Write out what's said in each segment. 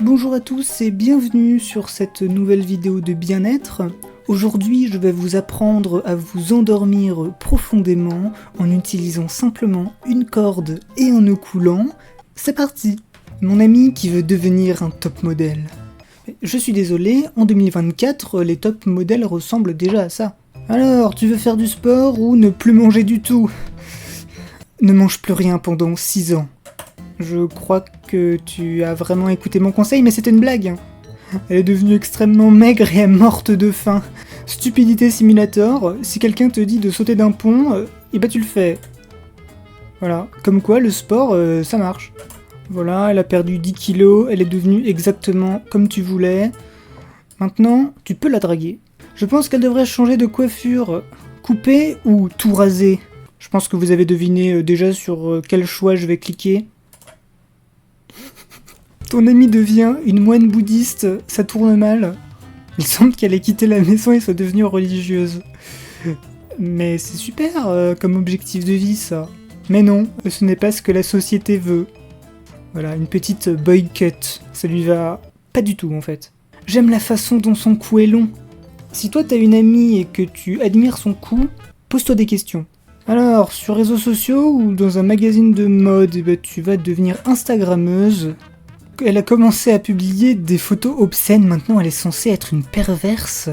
Bonjour à tous et bienvenue sur cette nouvelle vidéo de bien-être. Aujourd'hui, je vais vous apprendre à vous endormir profondément en utilisant simplement une corde et un nœud coulant. C'est parti! Mon ami qui veut devenir un top modèle. Je suis désolé, en 2024, les top modèles ressemblent déjà à ça. Alors, tu veux faire du sport ou ne plus manger du tout? Ne mange plus rien pendant 6 ans. Je crois que tu as vraiment écouté mon conseil, mais c'était une blague. Elle est devenue extrêmement maigre et est morte de faim. Stupidité simulator, si quelqu'un te dit de sauter d'un pont, et bah tu le fais. Voilà, comme quoi le sport, ça marche. Voilà, elle a perdu 10 kilos, elle est devenue exactement comme tu voulais. Maintenant, tu peux la draguer. Je pense qu'elle devrait changer de coiffure. Couper ou tout raser? Je pense que vous avez deviné déjà sur quel choix je vais cliquer. Ton amie devient une moine bouddhiste, ça tourne mal. Il semble qu'elle ait quitté la maison et soit devenue religieuse. Mais c'est super comme objectif de vie ça. Mais non, ce n'est pas ce que la société veut. Voilà, une petite boy cut, ça lui va pas du tout en fait. J'aime la façon dont son cou est long. Si toi t'as une amie et que tu admires son cou, pose-toi des questions. Alors, sur réseaux sociaux ou dans un magazine de mode, tu vas devenir instagrammeuse. Elle a commencé à publier des photos obscènes, maintenant elle est censée être une perverse.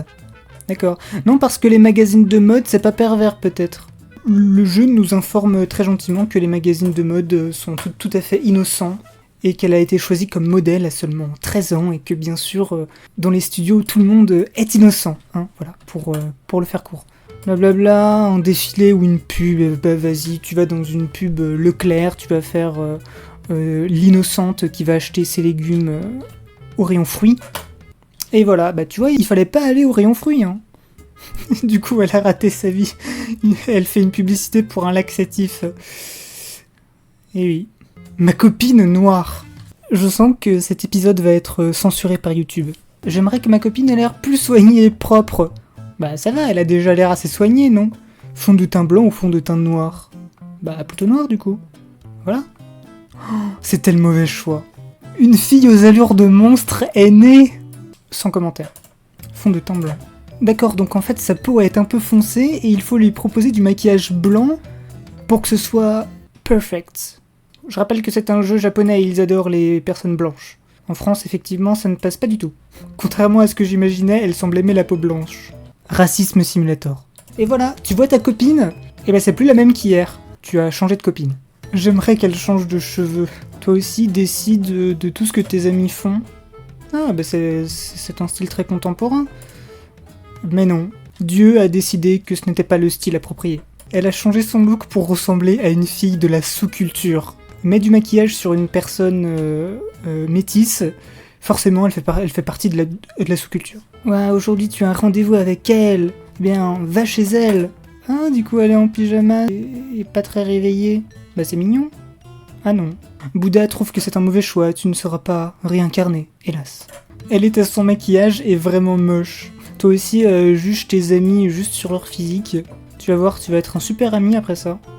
D'accord. Non, parce que les magazines de mode, c'est pas pervers peut-être. Le jeu nous informe très gentiment que les magazines de mode sont tout à fait innocents et qu'elle a été choisie comme modèle à seulement 13 ans et que bien sûr, dans les studios, tout le monde est innocent. Hein, voilà, pour le faire court. Blablabla, un défilé ou une pub, bah vas-y, tu vas dans une pub Leclerc, tu vas faire... l'innocente qui va acheter ses légumes au rayon fruits. Et voilà, bah tu vois, il fallait pas aller au rayon fruits. Hein. Du coup, elle a raté sa vie. Elle fait une publicité pour un laxatif. Et oui. Ma copine noire. Je sens que cet épisode va être censuré par YouTube. J'aimerais que ma copine ait l'air plus soignée et propre. Bah ça va, elle a déjà l'air assez soignée, non? Fond de teint blanc ou fond de teint noir? Bah plutôt noir du coup. Voilà. C'était le mauvais choix. Une fille aux allures de monstre est née. Sans commentaire. Fond de teint blanc. D'accord, donc en fait sa peau est un peu foncée et il faut lui proposer du maquillage blanc pour que ce soit perfect. Je rappelle que c'est un jeu japonais et ils adorent les personnes blanches. En France, effectivement, ça ne passe pas du tout. Contrairement à ce que j'imaginais, elle semble aimer la peau blanche. Racisme simulator. Et voilà, tu vois ta copine? Eh ben c'est plus la même qu'hier. Tu as changé de copine. J'aimerais qu'elle change de cheveux. Toi aussi, décide de tout ce que tes amis font. Ah, bah c'est un style très contemporain. Mais non, Dieu a décidé que ce n'était pas le style approprié. Elle a changé son look pour ressembler à une fille de la sous-culture. Mets du maquillage sur une personne métisse, forcément elle fait partie de la sous-culture. Ouais, aujourd'hui tu as un rendez-vous avec elle. Eh bien, va chez elle. Ah, du coup elle est en pyjama et pas très réveillée. Bah c'est mignon. Ah non. Bouddha trouve que c'est un mauvais choix, tu ne seras pas réincarné, hélas. Elle est à son maquillage et vraiment moche. Toi aussi, juge tes amis juste sur leur physique. Tu vas voir, tu vas être un super ami après ça.